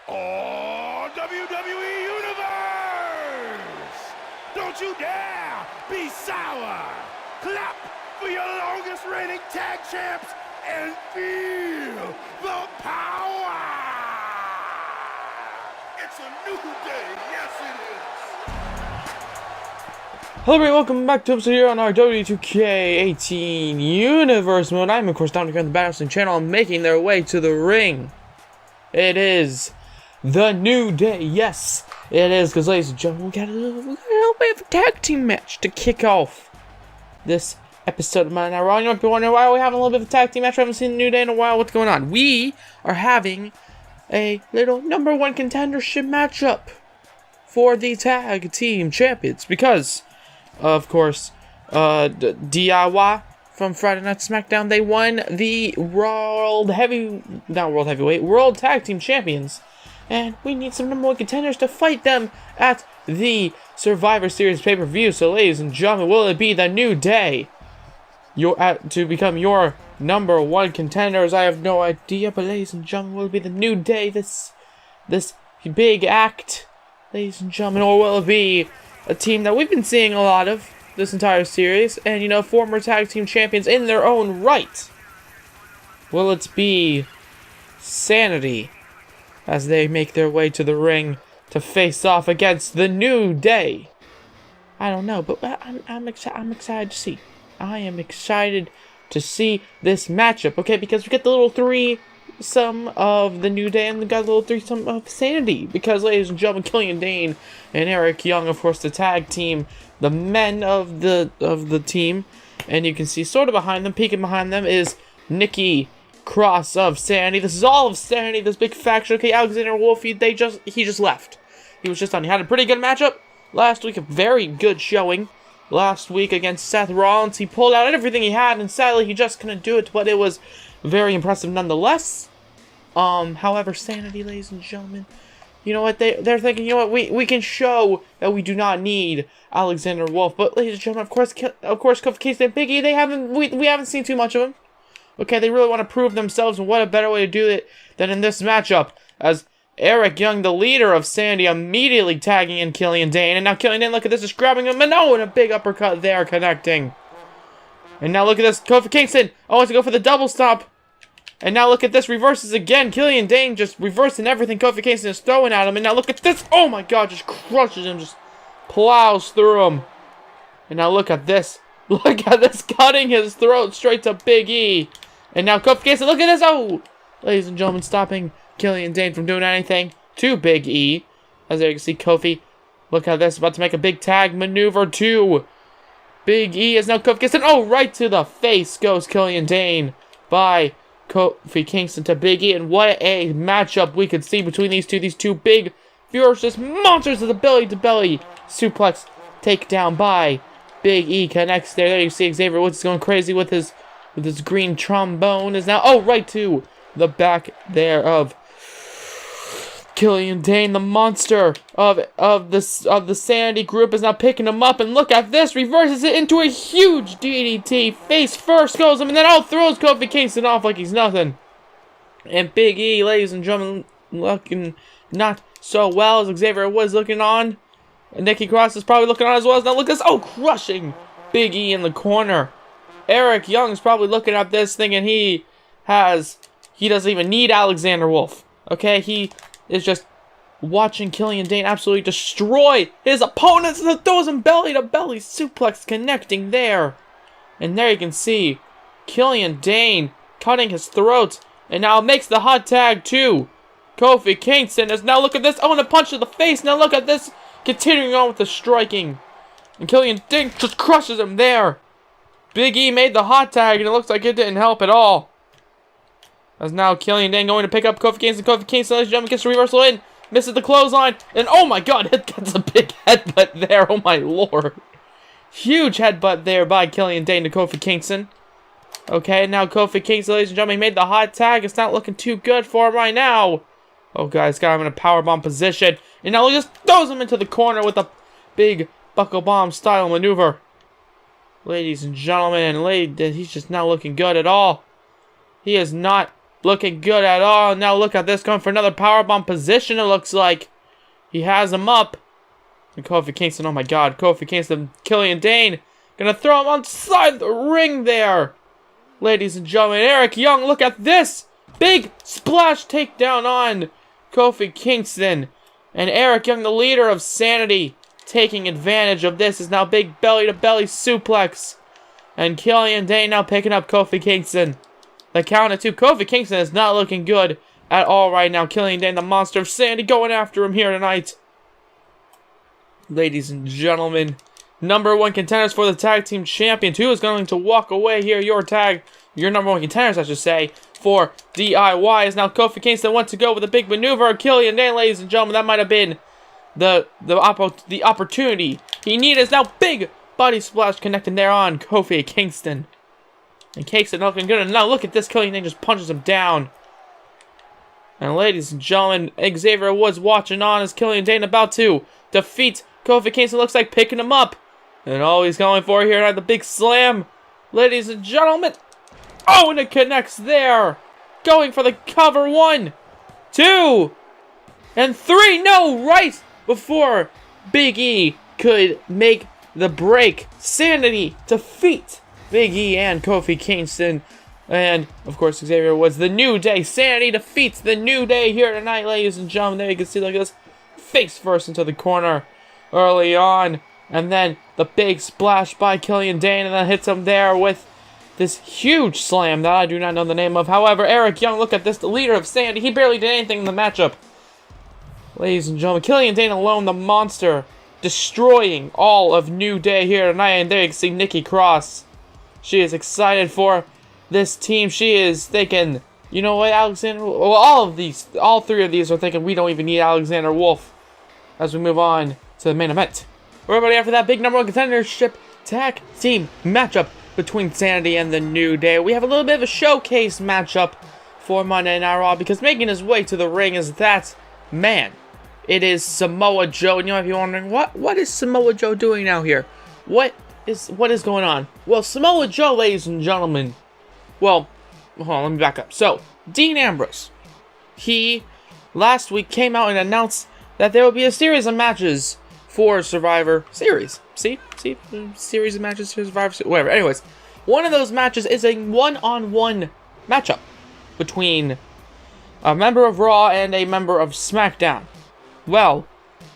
Oh, WWE Universe! Don't you dare be sour! Clap for your longest reigning tag champs and feel the power! It's a new day, yes it is! Hello everybody, welcome back to episode here on our WWE 2K18 Universe mode. I'm of course Dominic on the Battle Wrestling channel, making their way to the ring. It is the New Day, yes, it is, because ladies and gentlemen, we got a little bit of a tag team match to kick off this episode of Monday Night Raw. You might be wondering why we're having a little bit of a tag team match. We haven't seen the New Day in a while. What's going on? We are having a little #1 contendership matchup for the tag team champions, because of course, DIY from Friday Night SmackDown, they won the World Tag Team Champions. And we need some #1 contenders to fight them at the Survivor Series pay-per-view. So ladies and gentlemen, will it be the New Day to become your #1 contenders? I have no idea, but ladies and gentlemen, will it be the New Day, this big act, ladies and gentlemen, or will it be a team that we've been seeing a lot of this entire series, and, you know, former tag team champions in their own right? Will it be Sanity as they make their way to the ring to face off against the New Day? I don't know, but I'm excited to see. I am excited to see this matchup, okay? Because we get the little threesome of the New Day, and we got a little threesome of Sanity. Because, ladies and gentlemen, Killian Dane and Eric Young, of course, the tag team, the men of the team, and you can see sort of behind them, peeking behind them, is Nikki Cross of Sanity. This is all of Sanity, this big faction. Okay, Alexander Wolf, he just left. He was just on. He had a pretty good matchup last week, a very good showing last week against Seth Rollins. He pulled out everything he had, and sadly, he just couldn't do it, but it was very impressive nonetheless. However, Sanity, ladies and gentlemen, you know what, they're thinking, you know what, we can show that we do not need Alexander Wolf. But ladies and gentlemen, of course, Kofi Kingston and Big E, we haven't seen too much of them. Okay, they really want to prove themselves, and what a better way to do it than in this matchup, as Eric Young, the leader of Sanity, immediately tagging in Killian Dane. And now Killian Dane, look at this, is grabbing him, and oh, and a big uppercut there, connecting. And now look at this, Kofi Kingston, wants to go for the double stomp. And now look at this, reverses again. Killian Dane just reversing everything Kofi Kingston is throwing at him. And now look at this, oh my god, just crushes him, just plows through him. And now look at this, cutting his throat straight to Big E. And now Kofi Kingston, look at this, oh! Ladies and gentlemen, stopping Killian Dane from doing anything to Big E. As there you can see Kofi, look at this, about to make a big tag maneuver to Big E. As now Kofi Kingston, oh, right to the face goes Killian Dane by Kofi Kingston to Big E. And what a matchup we could see between these two big, ferocious monsters of the belly-to-belly suplex takedown by Big E. Connects there. There you see Xavier Woods is going crazy with his green trombone. Is now, oh, right to the back there of Killian Dane, the monster of the Sanity group, is now picking him up, and look at this, reverses it into a huge DDT, face first goes him, and then throws Kofi Kingston off like he's nothing. And Big E, ladies and gentlemen, looking not so well, as Xavier Woods looking on, and Nikki Cross is probably looking on as well. Now look at this, oh, crushing Big E in the corner. Eric Young is probably looking at this thinking he doesn't even need Alexander Wolf. Okay, he is just watching Killian Dane absolutely destroy his opponents, and throws him belly to belly suplex, connecting there. And there you can see Killian Dane cutting his throat, and now makes the hot tag to Kofi Kingston. As now look at this, oh, and a punch to the face. Now look at this, continuing on with the striking, and Killian Dane just crushes him there. Big E made the hot tag, and it looks like it didn't help at all. As now Killian Dane going to pick up Kofi Kingston. Kofi Kingston, ladies and gentlemen, gets the reversal in. Misses the clothesline. And oh my god, it gets a big headbutt there. Oh my lord. Huge headbutt there by Killian Dane to Kofi Kingston. Okay, now Kofi Kingston, ladies and gentlemen, made the hot tag. It's not looking too good for him right now. Oh god, he's got him in a powerbomb position. And now he just throws him into the corner with a big buckle bomb style maneuver. Ladies and gentlemen, he's just not looking good at all. He is not looking good at all. Now look at this, going for another powerbomb position, it looks like. He has him up. And Kofi Kingston, oh my god, Kofi Kingston, Killian Dane, gonna throw him outside the ring there. Ladies and gentlemen, Eric Young, look at this. Big splash takedown on Kofi Kingston. And Eric Young, the leader of Sanity, taking advantage of this, is now big belly-to-belly suplex. And Killian Dane now picking up Kofi Kingston. The count of 2. Kofi Kingston is not looking good at all right now. Killian Dane, the monster of Sanity, going after him here tonight. Ladies and gentlemen, number 1 contenders for the tag team champions. Who is going to walk away here? Your number 1 contenders, I should say, for DIY is now Kofi Kingston. Wants to go with a big maneuver. Killian Dane, ladies and gentlemen, that might have been the opportunity he needed. Is now big body splash connecting there on Kofi Kingston. And Kingston looking good. And now look at this. Killian Dane just punches him down. And ladies and gentlemen, Xavier Woods watching on as Killian Dane about to defeat Kofi Kingston. Looks like picking him up. And all he's going for here at the big slam. Ladies and gentlemen. Oh, and it connects there. Going for the cover. 1, 2, and 3. No, right before Big E could make the break. Sanity defeat Big E and Kofi Kingston. And, of course, Xavier Woods, the New Day. Sanity defeats the New Day here tonight, ladies and gentlemen. There you can see, like this, face first into the corner early on. And then the big splash by Killian Dane, and then hits him there with this huge slam that I do not know the name of. However, Eric Young, look at this, the leader of Sanity. He barely did anything in the matchup. Ladies and gentlemen, Killian Dane alone, the monster, destroying all of New Day here tonight. And there you can see Nikki Cross. She is excited for this team. She is thinking, you know what, Alexander? Well, all 3 of these are thinking we don't even need Alexander Wolf as we move on to the main event. We're everybody after that big number 1 contendership tag team matchup between Sanity and the New Day. We have a little bit of a showcase matchup for Monday Night Raw because making his way to the ring is that man. It is Samoa Joe. And you might be wondering, what is Samoa Joe doing now here? What is going on? Well, Samoa Joe, ladies and gentlemen. Well, hold on, let me back up. So, Dean Ambrose, he last week came out and announced that there will be a series of matches for Survivor Series. See? Series of matches for Survivor Series, whatever. Anyways, one of those matches is a one-on-one matchup between a member of Raw and a member of SmackDown. Well,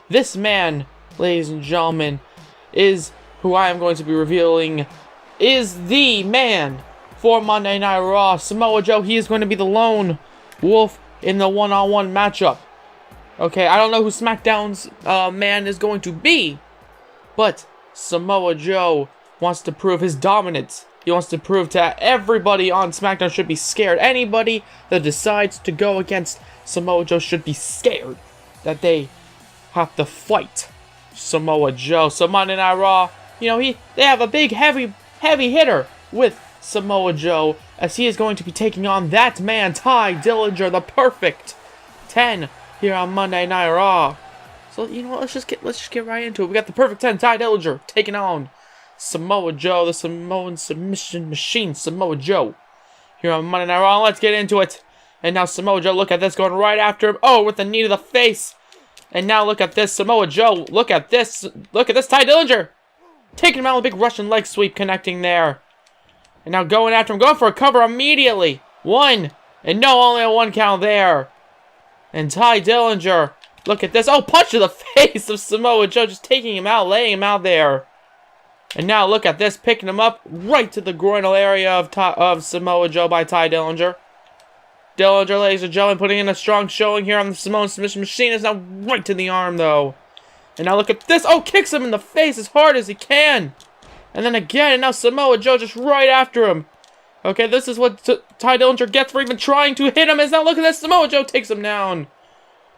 this man, ladies and gentlemen, is who I am going to be revealing is the man for Monday Night Raw. Samoa Joe, he is going to be the lone wolf in the one-on-one matchup. Okay, I don't know who SmackDown's man is going to be, but Samoa Joe wants to prove his dominance. He wants to prove to everybody on SmackDown should be scared. Anybody that decides to go against Samoa Joe should be scared that they have to fight Samoa Joe. So Monday Night Raw, you know, they have a big heavy hitter with Samoa Joe, as he is going to be taking on that man, Tye Dillinger, the perfect 10 here on Monday Night Raw. So you know what, let's just get right into it. We got the perfect 10, Tye Dillinger, taking on Samoa Joe, the Samoan submission machine, Samoa Joe, here on Monday Night Raw. Let's get into it. And now Samoa Joe, look at this, going right after him. Oh, with the knee to the face. And now look at this, Samoa Joe, look at this, Tye Dillinger, taking him out with a big Russian leg sweep, connecting there. And now going after him, going for a cover immediately. 1, and no, only a 1 count there. And Tye Dillinger, look at this, oh, punch to the face of Samoa Joe, just taking him out, laying him out there. And now look at this, picking him up right to the groinal area of Samoa Joe by Tye Dillinger. Dillinger, ladies and gentlemen, putting in a strong showing here on the Samoan submission machine. Is now right to the arm, though. And now look at this. Oh, kicks him in the face as hard as he can. And then again, and now Samoa Joe just right after him. Okay, this is what Tye Dillinger gets for even trying to hit him. Is now look at this. Samoa Joe takes him down.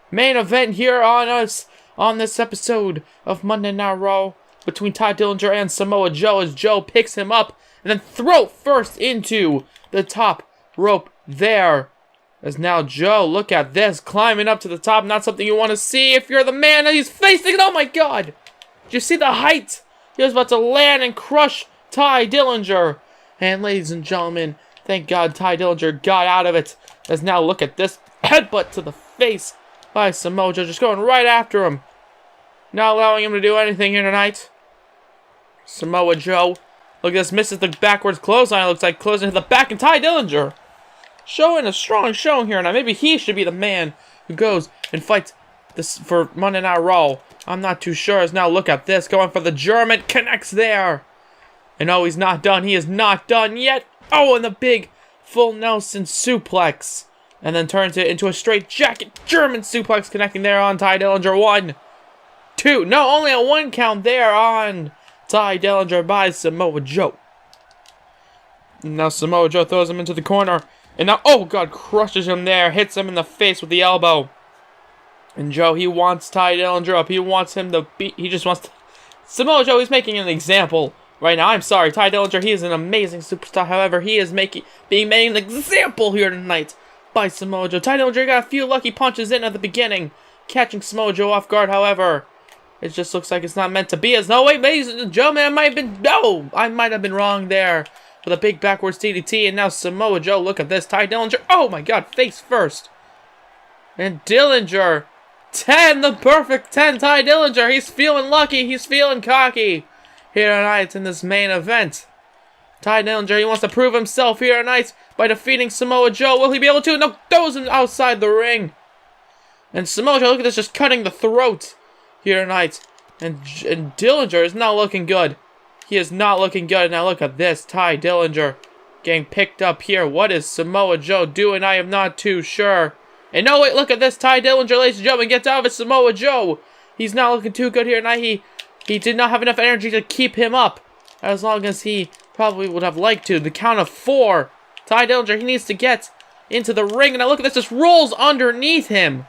Main event here on this episode of Monday Night Raw between Tye Dillinger and Samoa Joe, as Joe picks him up and then throw first into the top rope there. As now Joe, look at this, climbing up to the top. Not something you want to see if you're the man that he's facing. Oh my god! Did you see the height? He was about to land and crush Tye Dillinger. And ladies and gentlemen, thank God Tye Dillinger got out of it. As now look at this headbutt to the face by Samoa Joe, just going right after him. Not allowing him to do anything here tonight. Samoa Joe, look at this, misses the backwards clothesline. Looks like closing to the back, and Tye Dillinger showing a strong showing here. Now maybe he should be the man who goes and fights this for Monday Night Raw. I'm not too sure. As now look at this, going for the German, connects there. And oh, he's not done. He is not done yet. Oh, and the big full Nelson suplex. And then turns it into a straight jacket German suplex, connecting there on Tye Dillinger. 1, 2. No, only a 1 count there on Tye Dillinger by Samoa Joe. Now Samoa Joe throws him into the corner. And now, oh God, crushes him there. Hits him in the face with the elbow. And Joe, he wants Tye Dillinger up. He wants him to beat. He just wants to. Samoa Joe, he's making an example right now. I'm sorry, Tye Dillinger, he is an amazing superstar. However, he is being made an example here tonight by Samoa Joe. Tye Dillinger got a few lucky punches in at the beginning, catching Samoa Joe off guard. However, it just looks like it's not meant to be. As no, wait, ladies and gentlemen, I might have been wrong there with a big backwards DDT. And now Samoa Joe, look at this, Tye Dillinger. Oh my God, face first. And Dillinger, 10, the perfect 10, Tye Dillinger. He's feeling lucky. He's feeling cocky here tonight in this main event. Tye Dillinger, he wants to prove himself here tonight by defeating Samoa Joe. Will he be able to? No, throws him outside the ring. And Samoa Joe, look at this, just cutting the throat here tonight. And Dillinger is not looking good. He is not looking good. Now look at this, Tye Dillinger getting picked up here. What is Samoa Joe doing? I am not too sure. And no, wait, look at this. Tye Dillinger, ladies and gentlemen, gets out of it. Samoa Joe, he's not looking too good here tonight. He did not have enough energy to keep him up as long as he probably would have liked to. The count of 4. Tye Dillinger, he needs to get into the ring. And now look at this, just rolls underneath him.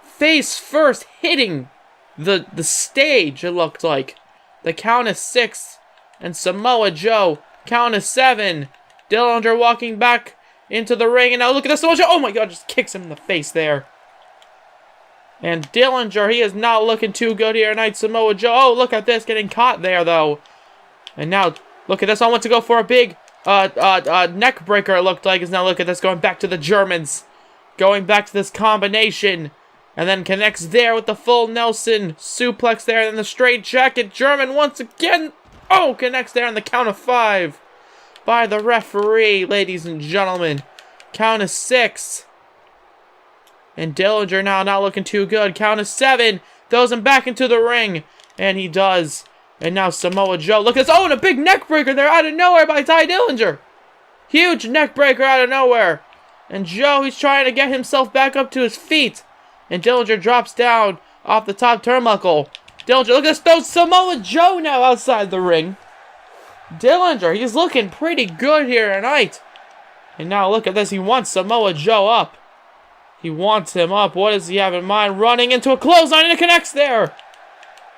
Face first, hitting the stage, it looked like. The count is 6. And Samoa Joe, count is 7. Dillinger walking back into the ring. And now look at this, Samoa Joe. Oh my God, just kicks him in the face there. And Dillinger, he is not looking too good here tonight. Samoa Joe, oh, look at this, getting caught there, though. And now, look at this. I want to go for a big neck breaker, it looked like. Is now, look at this, going back to the Germans. Going back to this combination. And then connects there with the full Nelson suplex there. And then the straight jacket German once again. Oh, connects there on the count of 5. By the referee, ladies and gentlemen. Count of 6. And Dillinger now not looking too good. Count of 7. Throws him back into the ring. And he does. And now Samoa Joe. Look at this. Oh, and a big neck breaker there out of nowhere by Tye Dillinger. Huge neck breaker out of nowhere. And Joe, he's trying to get himself back up to his feet. And Dillinger drops down off the top turnbuckle. Dillinger, look at this. Throws Samoa Joe now outside the ring. Dillinger, he's looking pretty good here tonight. And now look at this. He wants Samoa Joe up. He wants him up. What does he have in mind? Running into a clothesline, and it connects there.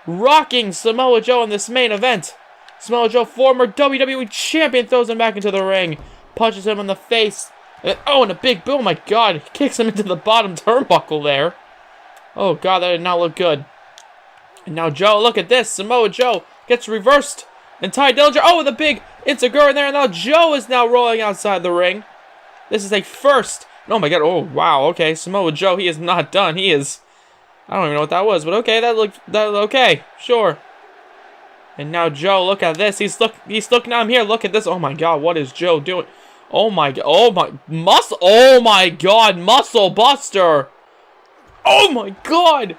Rocking Samoa Joe in this main event. Samoa Joe, former WWE champion, throws him back into the ring. Punches him in the face. And, oh, and a big boom. Oh my God. He kicks him into the bottom turnbuckle there. Oh God, that did not look good. And now Joe, look at this. Samoa Joe gets reversed. And Tye Dillinger, oh, with a big Integura in there. And now Joe is now rolling outside the ring. This is a first. Oh my God, oh wow, okay. Samoa Joe, he is not done. He is, I don't even know what that was, but okay, that looked okay, sure. And now Joe, look at this. He's looking at him here. Look at this. Oh my God, what is Joe doing? Oh my God, muscle buster. Oh my God.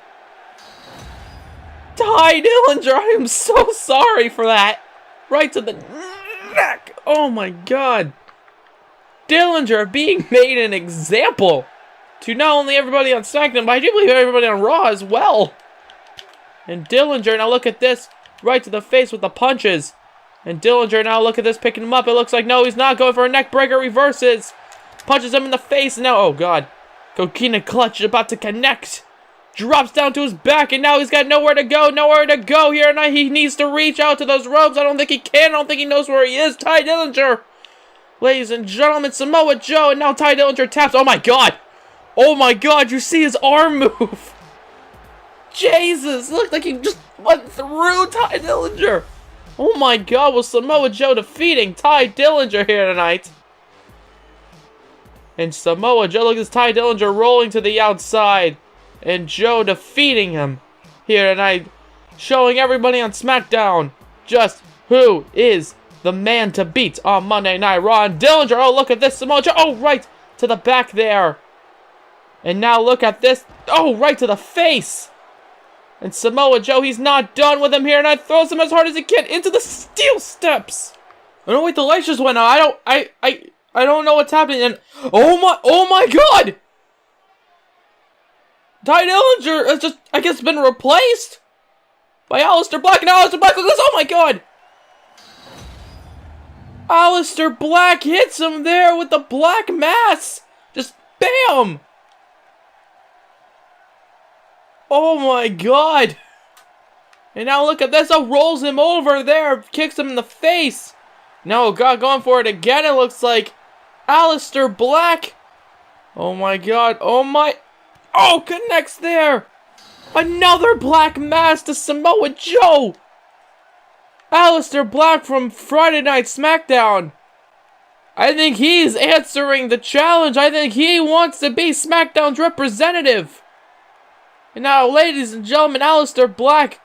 Tye Dillinger, I am so sorry for that. Right to the neck. Oh my God. Dillinger being made an example to not only everybody on SmackDown, but I do believe everybody on Raw as well. And Dillinger, now look at this, right to the face with the punches. And Dillinger, now look at this, picking him up. It looks like, no, he's not going for a neck breaker, reverses. Punches him in the face, and now, oh God. Coquina clutch about to connect. Drops down to his back, and now he's got nowhere to go here. And he needs to reach out to those ropes. I don't think he can. I don't think he knows where he is. Tye Dillinger. Ladies and gentlemen, Samoa Joe, and now Tye Dillinger taps. Oh my God. Oh my God, you see his arm move. Jesus, looked like he just went through Tye Dillinger. Oh my God, was Samoa Joe defeating Tye Dillinger here tonight. And Samoa Joe, look at this Tye Dillinger rolling to the outside. And Joe defeating him here tonight. Showing everybody on SmackDown just who is the man to beat on Monday Night Raw. And Dillinger, oh, look at this. Samoa Joe, oh, right to the back there. And now look at this. Oh, right to the face. And Samoa Joe, he's not done with him here. And I throws him as hard as he can into the steel steps. Oh, wait, the lights just went out. I don't know what's happening. And oh my God. Tye Dillinger has just, I guess, been replaced by Aleister Black. And Aleister Black, look at this. Oh my God. Aleister Black hits him there with the black mass. Just bam. Oh my God. And now look at this. Oh, rolls him over there. Kicks him in the face. No, God, going for it again, it looks like. Aleister Black. Oh my God. Oh my. Oh, connects there. Another black mass to Samoa Joe. Aleister Black from Friday Night SmackDown. I think he's answering the challenge. I think he wants to be SmackDown's representative. And now, ladies and gentlemen, Aleister Black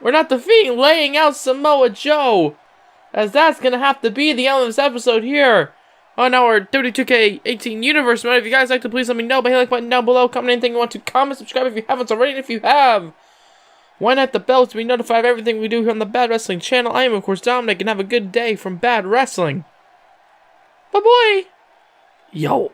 laying out Samoa Joe. As that's going to have to be the end of this episode here on our WWE 2K18 universe. If you guys like to, please let me know by hitting the like button down below. Comment anything you want to. Comment, subscribe if you haven't already. And if you have, why not the bell to be notified of everything we do here on the Bad Wrestling channel. I am, of course, Dominic, and have a good day from Bad Wrestling. Bye-bye. Yo.